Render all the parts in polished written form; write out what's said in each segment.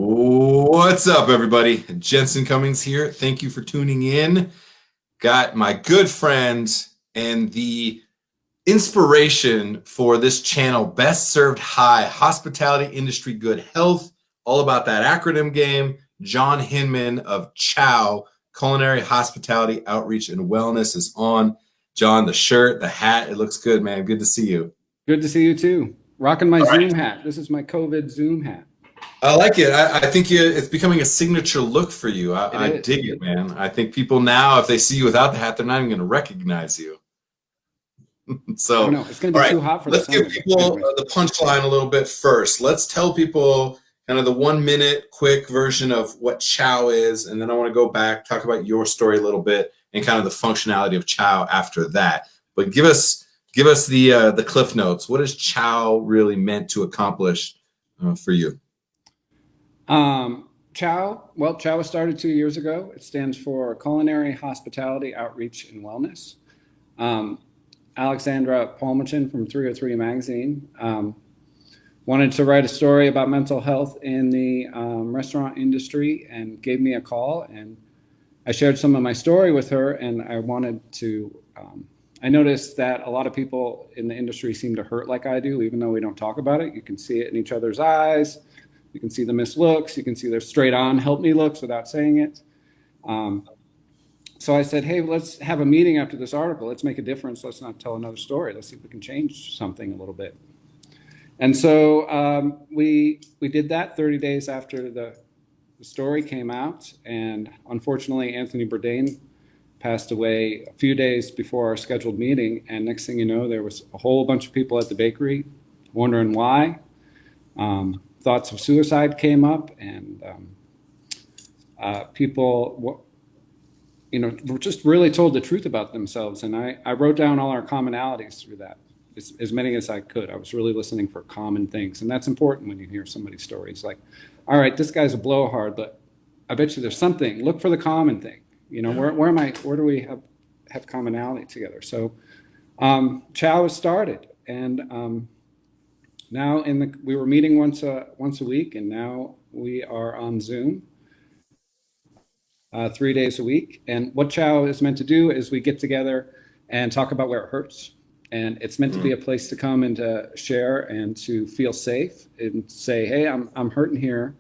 What's up, everybody? Jensen Cummings here. Thank you for tuning in. Got my good friend and the inspiration for this channel, Best Served High, Hospitality Industry Good Health, all about that acronym game. Jon Hinman of Chow, Culinary, Hospitality, Outreach, and Wellness is on. Jon, the shirt, the hat, it looks good, man. Good to see you. Good to see you too. Rocking my Zoom hat. This is my COVID Zoom hat. I like it. I think it's becoming a signature look for you. I dig it, man. I think people now, if they see you without the hat, they're not even going to recognize you. So, no, it's going to be too hot for the summer. Let's give people the punchline a little bit first. Let's tell people kind of the 1 minute quick version of what Chow is, and then I want to go back, talk about your story a little bit, and kind of the functionality of Chow after that. But give us the cliff notes. What has Chow really meant to accomplish for you? Chow was started 2 years ago. It stands for Culinary, Hospitality, Outreach, and Wellness. Alexandra Palmerton from 303 Magazine wanted to write a story about mental health in the restaurant industry and gave me a call, and I shared some of my story with her, and I wanted to I noticed that a lot of people in the industry seem to hurt like I do, even though we don't talk about it. You can see it in each other's eyes. You can see the missed looks. You can see their straight on help me looks without saying it. So I said, hey, let's have a meeting after this article. Let's make a difference. Let's not tell another story. Let's see if we can change something a little bit. And so we did that 30 days after the story came out. And unfortunately, Anthony Bourdain passed away a few days before our scheduled meeting. And next thing you know, there was a whole bunch of people at the bakery wondering why. Thoughts of suicide came up, and people, were just really told the truth about themselves. And I wrote down all our commonalities through that, as many as I could. I was really listening for common things, and that's important when you hear somebody's stories. Like, all right, this guy's a blowhard, but I bet you there's something. Look for the common thing. Where do we have commonality together? So Chow has started, and now we were meeting once a week, and now we are on Zoom 3 days a week. And what Chow is meant to do is we get together and talk about where it hurts. And it's meant to be a place to come and to share and to feel safe and say, hey, I'm hurting here.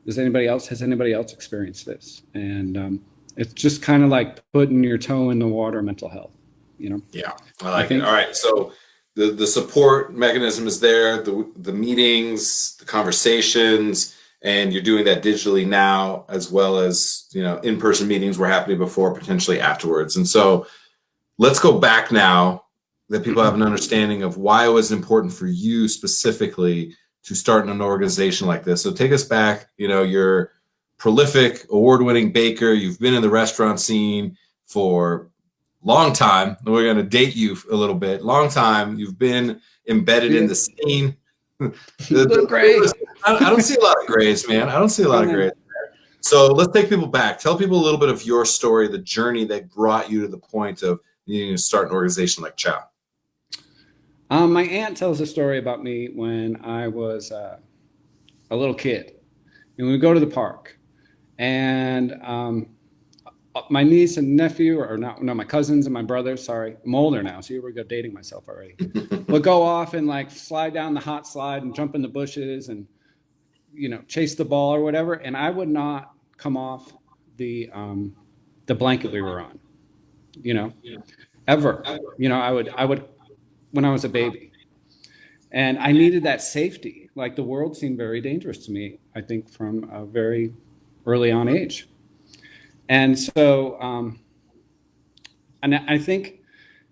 Has anybody else experienced this? And it's just kind of like putting your toe in the water, mental health, Yeah, I like it. All right. So the support mechanism is there, the meetings, the conversations, and you're doing that digitally now, as well as, in-person meetings were happening before, potentially afterwards. And so let's go back now that people have an understanding of why it was important for you specifically to start an organization like this. So take us back, you're prolific, award-winning baker. You've been in the restaurant scene for long time. We're going to date you a little bit. Long time. You've been embedded in the scene. Gray. I don't see a lot of grays, man. I don't see a lot of grays there. So let's take people back. Tell people a little bit of your story, the journey that brought you to the point of needing to start an organization like Chow. My aunt tells a story about me when I was a little kid, and we go to the park, and my niece and nephew, my cousins and my brothers, sorry, I'm older now, so here we go dating myself already, would go off and like slide down the hot slide and jump in the bushes and, chase the ball or whatever. And I would not come off the blanket we were on, ever. I would, when I was a baby. And I needed that safety. Like, the world seemed very dangerous to me, I think, from a very early on age. And so, and I think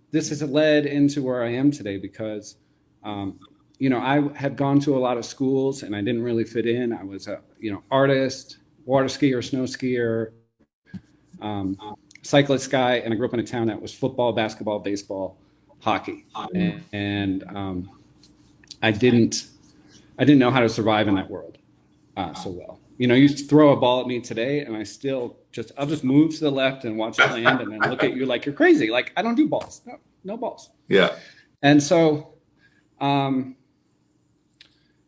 this has led into where I am today because, I had gone to a lot of schools and I didn't really fit in. I was a, artist, water skier, snow skier, cyclist guy, and I grew up in a town that was football, basketball, baseball, hockey, and I didn't know how to survive in that world so well. You throw a ball at me today, and I'll just move to the left and watch it land, and then look at you like you're crazy. Like, I don't do balls, no balls. Yeah. And so,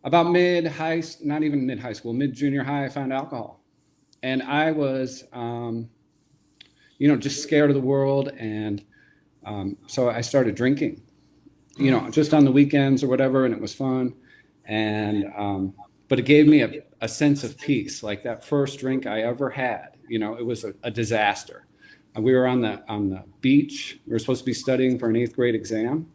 about not even mid high school, mid junior high, I found alcohol. And I was, just scared of the world. And so I started drinking, just on the weekends or whatever. And it was fun. And, but it gave me a sense of peace. Like that first drink I ever had, it was a disaster. We were on the beach. We were supposed to be studying for an 8th grade exam.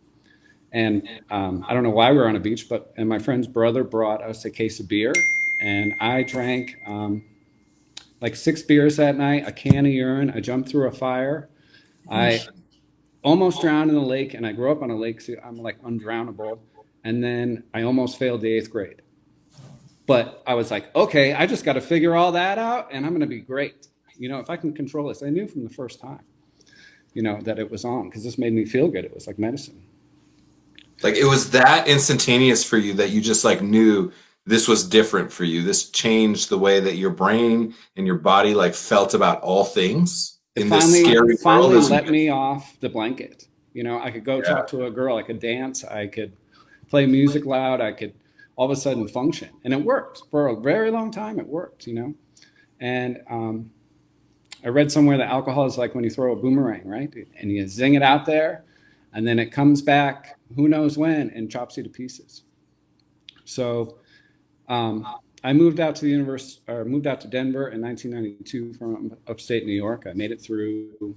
And I don't know why we were on a beach, and my friend's brother brought us a case of beer. And I drank like 6 beers that night, a can of urine. I jumped through a fire. I almost drowned in the lake, and I grew up on a lake, so I'm like undrownable. And then I almost failed the 8th grade. But I was like, okay, I just got to figure all that out, and I'm going to be great. If I can control this. I knew from the first time, that it was on, because this made me feel good. It was like medicine. Like it was that instantaneous for you that you just like knew this was different for you. This changed the way that your brain and your body like felt about all things in this scary world. Finally let me off the blanket. I could go talk to a girl. I could dance. I could play music loud. I could all of a sudden function. And it worked for a very long time. It worked, And I read somewhere that alcohol is like when you throw a boomerang, right? And you zing it out there, and then it comes back, who knows when, and chops you to pieces. So I moved out to Denver in 1992 from upstate New York. I made it through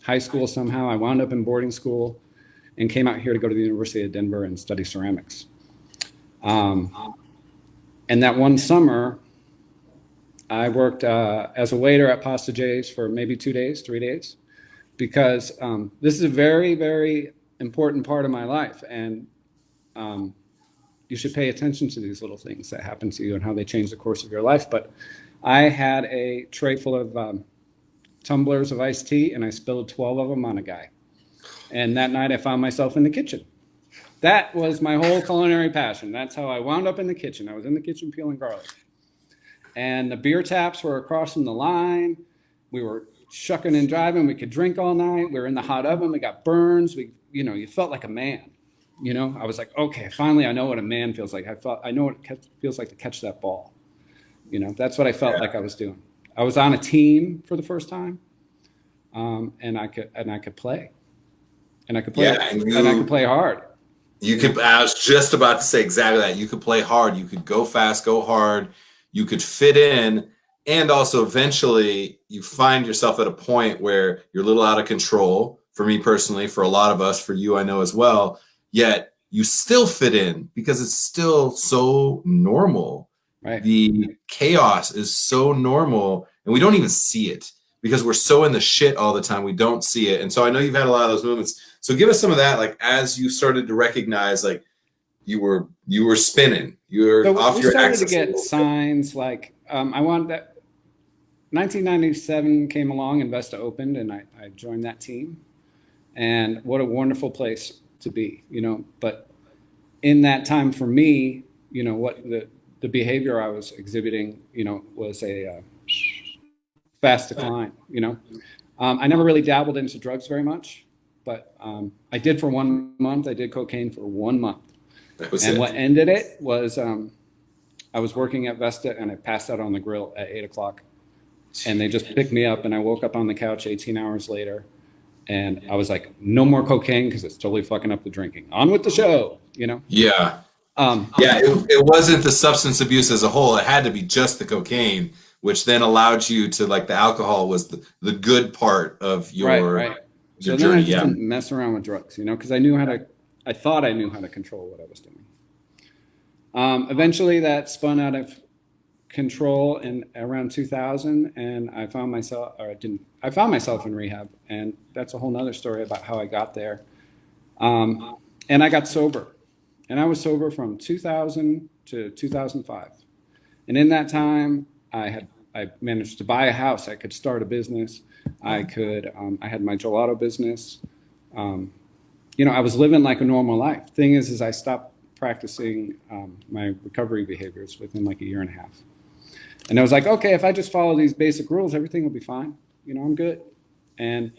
high school somehow. I wound up in boarding school and came out here to go to the University of Denver and study ceramics. And that one summer, I worked as a waiter at Pasta J's for maybe 3 days, because this is a very, very important part of my life. And you should pay attention to these little things that happen to you and how they change the course of your life. But I had a tray full of tumblers of iced tea, and I spilled 12 of them on a guy. And that night I found myself in the kitchen. That was my whole culinary passion. That's how I wound up in the kitchen. I was in the kitchen peeling garlic. And the beer taps were across from the line. We were shucking and driving. We could drink all night. We were in the hot oven. We got burns. You felt like a man. I was like, okay, finally, I know what a man feels like. I know what it feels like to catch that ball. That's what I felt like I was doing. I was on a team for the first time, and I could play, and I could play, and I could play hard. I was just about to say exactly that. You could play hard. You could go fast, go hard. You could fit in, and also eventually you find yourself at a point where you're a little out of control. For me personally, for a lot of us, for you, I know as well. Yet you still fit in because it's still so normal. Right. The chaos is so normal, and we don't even see it because we're so in the shit all the time. We don't see it. And so I know you've had a lot of those moments. So give us some of that, like as you started to recognize, like you were spinning, you were off your axis. We started to get signs like I wanted that. 1997 came along and Vesta opened, and I joined that team. And what a wonderful place to be, but in that time for me, what the behavior I was exhibiting, was a fast decline. I never really dabbled into drugs very much, but I did for 1 month. I did cocaine for 1 month. What ended it was I was working at Vesta, and I passed out on the grill at 8:00, and they just picked me up, and I woke up on the couch 18 hours later. And I was like, no more cocaine, because it's totally fucking up the drinking. On with the show, Yeah. It wasn't the substance abuse as a whole. It had to be just the cocaine, which then allowed you to, like, the alcohol was the good part of your, right. Your so journey. Then I just didn't mess around with drugs, because I thought I knew how to control what I was doing. Eventually that spun out of control in around 2000, and I found myself in rehab, and that's a whole nother story about how I got there. And I got sober, and I was sober from 2000 to 2005. And in that time, I managed to buy a house. I could start a business. I had my gelato business. I was living like a normal life. Thing is I stopped practicing my recovery behaviors within like a year and a half. And I was like, okay, if I just follow these basic rules, everything will be fine. I'm good. And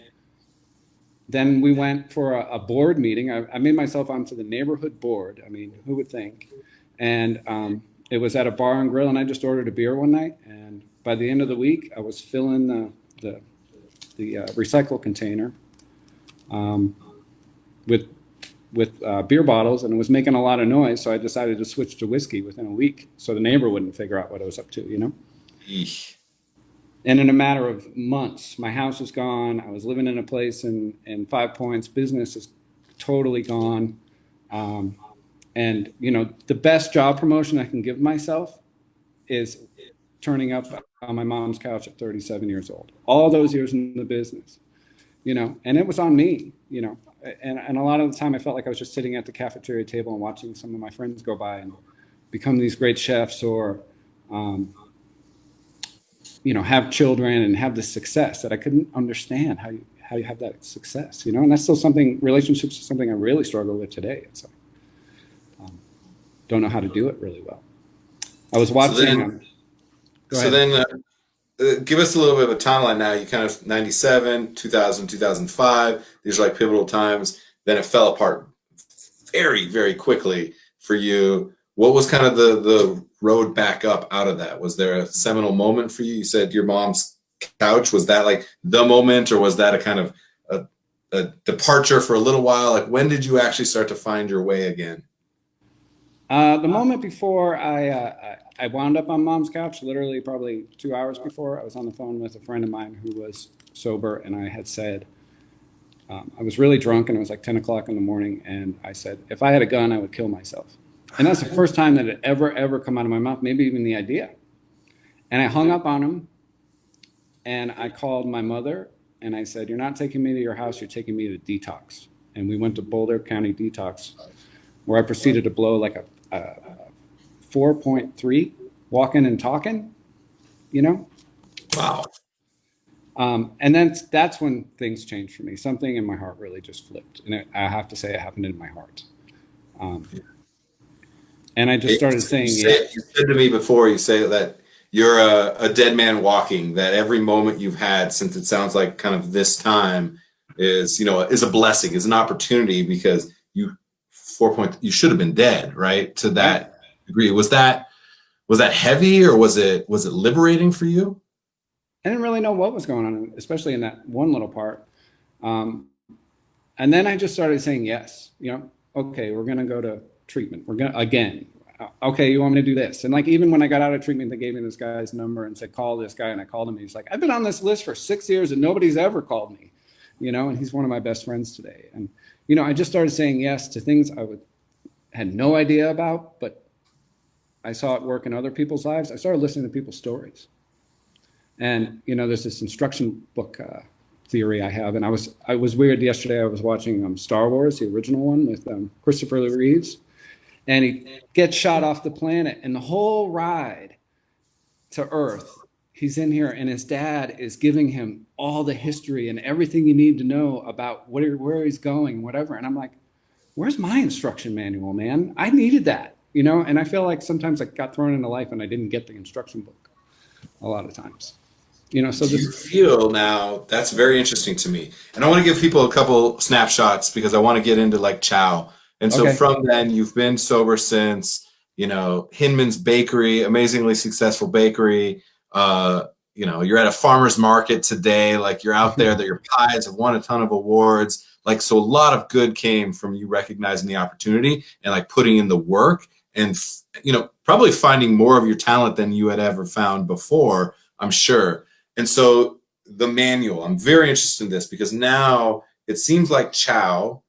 then we went for a board meeting. I made myself onto the neighborhood board. I mean, who would think? And it was at a bar and grill, and I just ordered a beer one night. And by the end of the week, I was filling the recycle container with beer bottles, and it was making a lot of noise. So I decided to switch to whiskey within a week, so the neighbor wouldn't figure out what I was up to, you know. Eesh. And in a matter of months, my house was gone. I was living in a place in Five Points. Business is totally gone. And, you know, the best job promotion I can give myself is turning up on my mom's couch at 37 years old. All those years in the business, you know, and it was on me, you know. And a lot of the time I felt like I was just sitting at the cafeteria table and watching some of my friends go by and become these great chefs, or, you know, have children and have this success that I couldn't understand how you have that success, you know. And that's still something, relationships is something I really struggle with today. It's like, don't know how to do it really well. I was watching. Give us a little bit of a timeline now. You kind of 97, 2000, 2005. These are like pivotal times. Then it fell apart very, very quickly for you. What was kind of the road back up out of that? Was there a seminal moment for you? You said your mom's couch. Was that like the moment, or was that a kind of a departure for a little while? Like, when did you actually start to find your way again? The moment before I wound up on mom's couch, literally probably 2 hours before, I was on the phone with a friend of mine who was sober, and I had said, I was really drunk, and it was like 10 o'clock in the morning, and I said, if I had a gun, I would kill myself. And that's the first time that it ever come out of my mouth, maybe even the idea. And I hung up on him, and I called my mother, and I said, you're not taking me to your house, you're taking me to detox. And we went to Boulder County Detox, where I proceeded to blow like a 4.3 walking and talking, you know? Wow. And then that's when things changed for me. Something in my heart really just flipped. And I have to say it happened in my heart. And I just started saying, you said to me before, you say that you're a dead man walking, that every moment you've had, since it sounds like kind of this time is, you know, is a blessing, is an opportunity, because you should have been dead, right? To that degree. Was that heavy, or was it liberating for you? I didn't really know what was going on, especially in that one little part. And then I just started saying yes, you know, okay, we're going to go to treatment. We're going to, again, okay, you want me to do this? And like, even when I got out of treatment, they gave me this guy's number and said, call this guy. And I called him, and he's like, I've been on this list for 6 years and nobody's ever called me, you know, and he's one of my best friends today. And, you know, I just started saying yes to things had no idea about, but I saw it work in other people's lives. I started listening to people's stories. And, you know, there's this instruction book theory I have. And I was weird yesterday. I was watching Star Wars, the original one with Christopher Reeves. And he gets shot off the planet. And the whole ride to Earth, he's in here, and his dad is giving him all the history and everything you need to know about where he's going, whatever. And I'm like, where's my instruction manual, man? I needed that, you know? And I feel like sometimes I got thrown into life and I didn't get the instruction book a lot of times. You know, so do you feel now, that's very interesting to me. And I want to give people a couple snapshots, because I want to get into like Chow. And so from then, you've been sober since, you know, Hinman's Bakery, amazingly successful bakery. You know, you're at a farmer's market today, like you're out there, that your pies have won a ton of awards. Like, so a lot of good came from you recognizing the opportunity and like putting in the work and, you know, probably finding more of your talent than you had ever found before, I'm sure. And so the manual, I'm very interested in this, because now it seems like Chow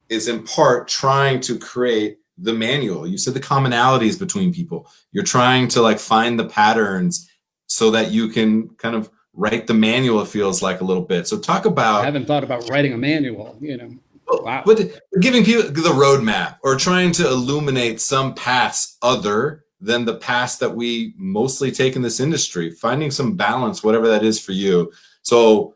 is in part trying to create the manual. You said the commonalities between people. You're trying to like find the patterns so that you can kind of write the manual, it feels like, a little bit. So talk about... I haven't thought about writing a manual, you know. Wow. But giving people the roadmap, or trying to illuminate some paths other than the paths that we mostly take in this industry, finding some balance, whatever that is for you. So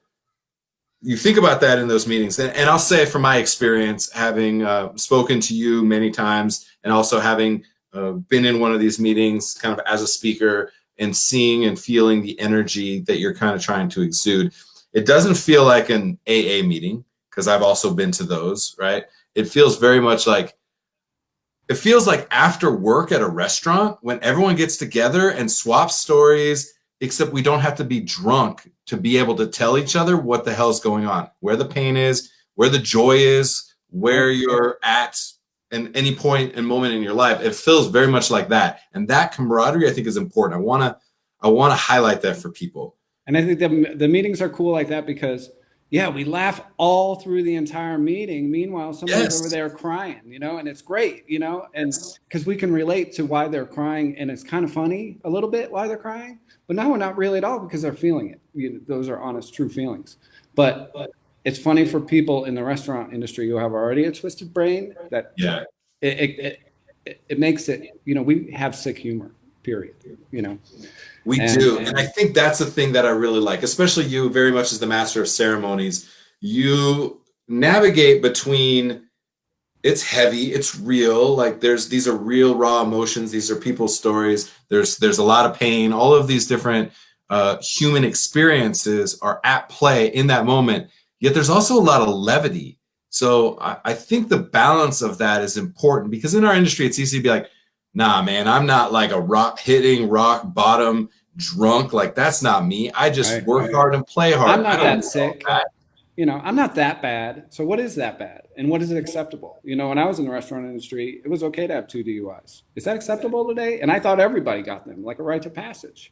you think about that in those meetings. And I'll say, from my experience, having spoken to you many times, and also having been in one of these meetings kind of as a speaker, and seeing and feeling the energy that you're kind of trying to exude, it doesn't feel like an AA meeting, because I've also been to those, right? It feels very much like it feels like after work at a restaurant when everyone gets together and swaps stories, except we don't have to be drunk to be able to tell each other what the hell's going on, where the pain is, where the joy is, where you're at in any point and moment in your life. It feels very much like that. And that camaraderie, I think, is important. I want to highlight that for people. And I think the meetings are cool like that because, yeah, we laugh all through the entire meeting. Meanwhile, somebody's over there crying, you know, and it's great, you know, and because we can relate to why they're crying, and it's kind of funny a little bit why they're crying, but no, not really at all because they're feeling it. Those are honest, true feelings. But it's funny for people in the restaurant industry who have already a twisted brain that it makes it, you know, we have sick humor, period, you know. We do. And I think that's the thing that I really like, especially you very much as the master of ceremonies. You navigate between it's heavy, it's real, like these are real raw emotions, these are people's stories, there's a lot of pain, all of these different human experiences are at play in that moment, yet there's also a lot of levity. So I think the balance of that is important because in our industry it's easy to be like, nah, man, I'm not like a rock bottom drunk. Like that's not me. I just work hard and play hard. I'm not that sick. You know, I'm not that bad. So what is that bad? And what is it acceptable? You know, when I was in the restaurant industry, it was okay to have 2 DUIs. Is that acceptable today? And I thought everybody got them, like a rite of passage.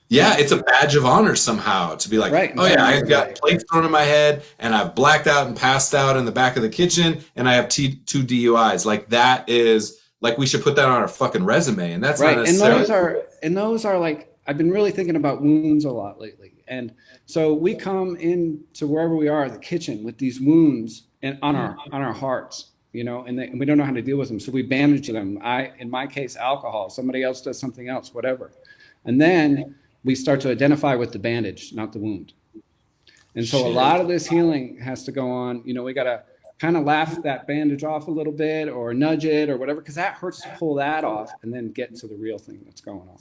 Yeah, it's a badge of honor somehow to be like, oh yeah, I got plates thrown in my head and I've blacked out and passed out in the back of the kitchen and I have 2 DUIs. Like that is like we should put that on our fucking resume, and that's not necessarily. And those are like I've been really thinking about wounds a lot lately, and so we come into wherever we are, the kitchen, with these wounds and on our hearts, you know, and we don't know how to deal with them, so we bandage them. In my case, alcohol. Somebody else does something else, whatever, and then we start to identify with the bandage, not the wound. And so a lot of this healing has to go on. You know, we got to kind of laugh that bandage off a little bit or nudge it or whatever, because that hurts to pull that off and then get to the real thing that's going on.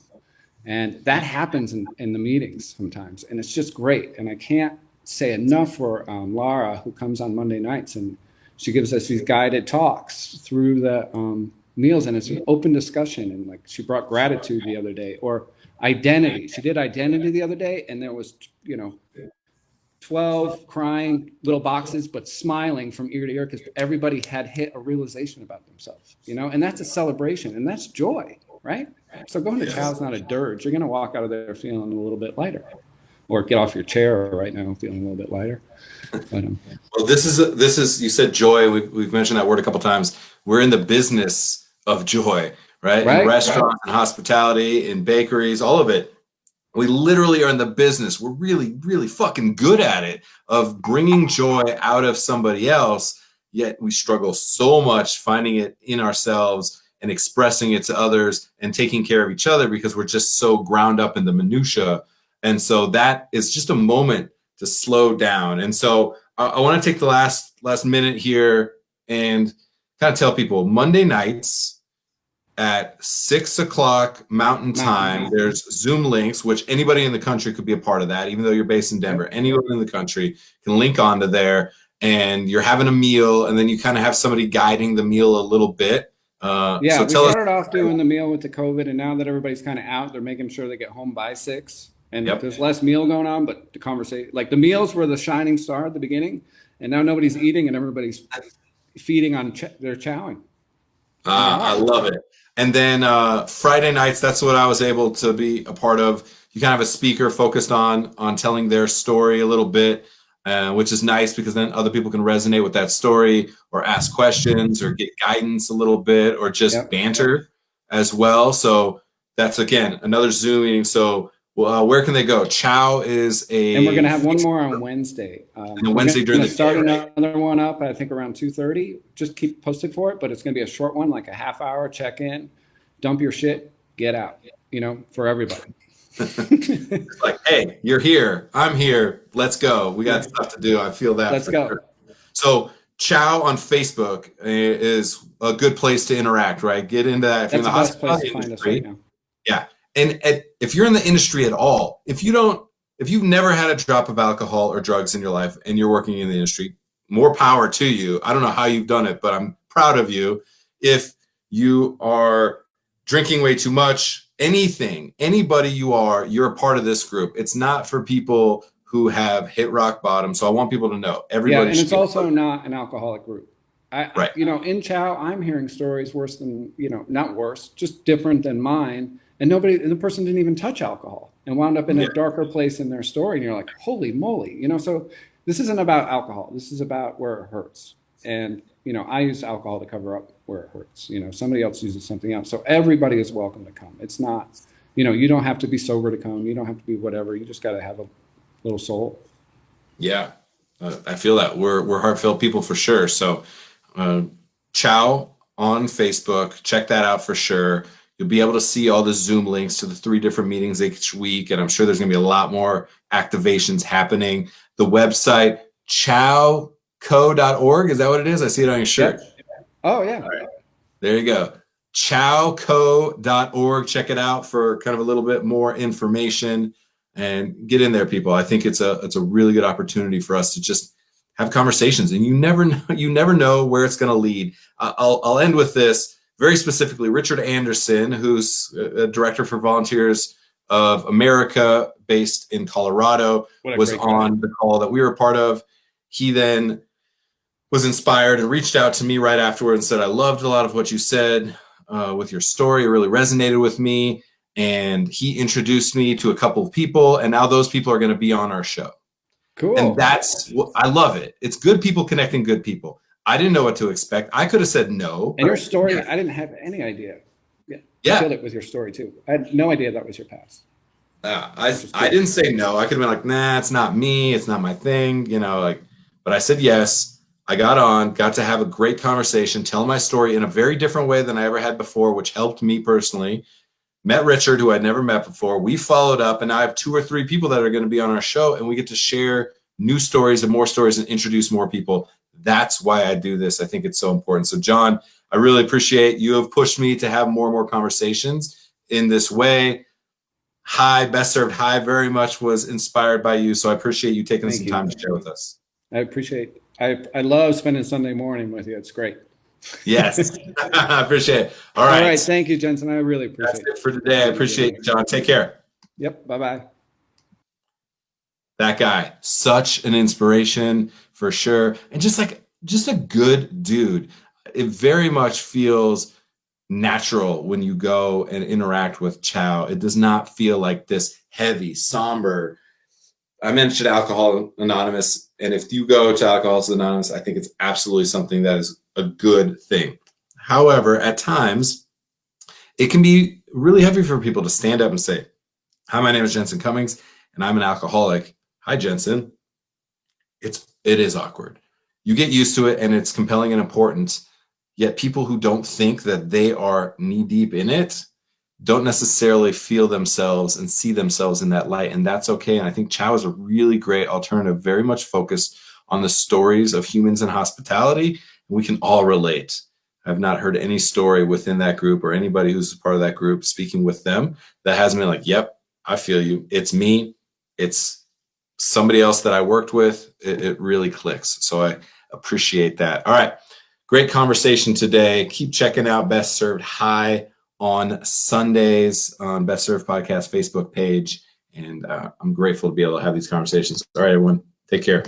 And that happens in the meetings sometimes. And it's just great. And I can't say enough for Laura, who comes on Monday nights, and she gives us these guided talks through the meals. And it's an open discussion. And like she brought gratitude the other day, or identity. She did identity the other day, and there was, you know, 12 crying little boxes, but smiling from ear to ear because everybody had hit a realization about themselves, you know, and that's a celebration and that's joy, right? So going to Chow's not a dirge. You're going to walk out of there feeling a little bit lighter, or get off your chair right now feeling a little bit lighter. But, well, this is, you said joy. We've mentioned that word a couple of times. We're in the business of joy, right? In restaurants and hospitality, in bakeries, all of it. We literally are in the business. We're really, really fucking good at it of bringing joy out of somebody else. Yet we struggle so much finding it in ourselves and expressing it to others and taking care of each other because we're just so ground up in the minutia. And so that is just a moment to slow down. And so I want to take the last minute here and kind of tell people Monday nights at 6:00 Mountain Time, there's Zoom links, which anybody in the country could be a part of that, even though you're based in Denver. Anyone in the country can link onto there, and you're having a meal, and then you kind of have somebody guiding the meal a little bit. So we started off doing the meal with the COVID, and now that everybody's kind of out, they're making sure they get home by 6. And there's less meal going on, but the conversation, like the meals were the shining star at the beginning, and now nobody's eating and everybody's feeding on they're chowing. I love it. And then Friday nights, that's what I was able to be a part of. You kind of have a speaker focused on telling their story a little bit, which is nice because then other people can resonate with that story or ask questions or get guidance a little bit or just banter as well. So that's, again, another Zoom meeting. So where can they go? Chow is and we're going to have one more on Wednesday. Wednesday during the start another one up, I think around 2:30. Just keep posted for it, but it's going to be a short one, like a half hour check in, dump your shit, get out, you know, for everybody. It's like, hey, you're here, I'm here, let's go. We got stuff to do. I feel that. Let's go. Sure. So Chow on Facebook is a good place to interact, right? Get into that. If you're in the hospitality industry, yeah. And if you're in the industry at all, if you've never had a drop of alcohol or drugs in your life and you're working in the industry, more power to you. I don't know how you've done it, but I'm proud of you. If you are drinking way too much, anything, anybody you're a part of this group. It's not for people who have hit rock bottom. So I want people to know everybody. Yeah, and it's also not an alcoholic group. Right. In Chow, I'm hearing stories worse than, not worse, just different than mine. And the person didn't even touch alcohol and wound up in a darker place in their story. And you're like, holy moly, so this isn't about alcohol. This is about where it hurts. And, I use alcohol to cover up where it hurts. Somebody else uses something else. So everybody is welcome to come. It's not, you don't have to be sober to come. You don't have to be whatever. You just got to have a little soul. Yeah. I feel that we're heartfelt people for sure. So, Chow on Facebook, check that out for sure. You'll be able to see all the Zoom links to the 3 different meetings each week. And I'm sure there's going to be a lot more activations happening. The website, chowco.org. Is that what it is? I see it on your shirt. Yeah. Oh, yeah. All right. There you go. chowco.org. Check it out for kind of a little bit more information and get in there, people. I think it's a really good opportunity for us to just have conversations, and you never know where it's going to lead. I'll end with this very specifically. Richard Anderson, who's a director for Volunteers of America based in Colorado, was on the call that we were a part of. He then was inspired and reached out to me right afterward and said, I loved a lot of what you said with your story. It really resonated with me. And he introduced me to a couple of people, and now those people are going to be on our show. Cool. And I love it. It's good people connecting good people. I didn't know what to expect. I could have said no. And your story, I didn't have any idea. I feel it with your story too. I had no idea that was your past. I didn't say no. I could have been like, nah, it's not me. It's not my thing. But I said yes. I got to have a great conversation, tell my story in a very different way than I ever had before, which helped me personally. Met Richard, who I'd never met before. We followed up, and I have 2 or 3 people that are going to be on our show, and we get to share new stories and more stories and introduce more people. That's why I do this. I think it's so important. So, Jon, I really appreciate you have pushed me to have more and more conversations in this way. Best Served High very much was inspired by you, so I appreciate you taking some time to share with us. I appreciate it. I love spending Sunday morning with you. It's great. Yes, I appreciate it. All right. Thank you, Jensen. I really appreciate it. That's it for today. I appreciate you, Jon. Take care. Yep. Bye-bye. That guy, such an inspiration for sure. And just a good dude. It very much feels natural when you go and interact with Chow. It does not feel like this heavy, somber. I mentioned Alcohol Anonymous, and if you go to Alcoholics Anonymous, I think it's absolutely something that is a good thing. However, at times, it can be really heavy for people to stand up and say, hi, my name is Jensen Cummings, and I'm an alcoholic. Hi, Jensen. It is awkward. You get used to it, and it's compelling and important, yet people who don't think that they are knee-deep in it don't necessarily feel themselves and see themselves in that light, and that's okay. And I think Chow is a really great alternative, very much focused on the stories of humans in hospitality. We can all relate. I've not heard any story within that group or anybody who's a part of that group speaking with them that hasn't been like, yep, I feel you. It's me. It's somebody else that I worked with. It really clicks. So I appreciate that. All right. Great conversation today. Keep checking out Best Served High on Sundays on Best Served Podcast Facebook page. And I'm grateful to be able to have these conversations. All right, everyone. Take care.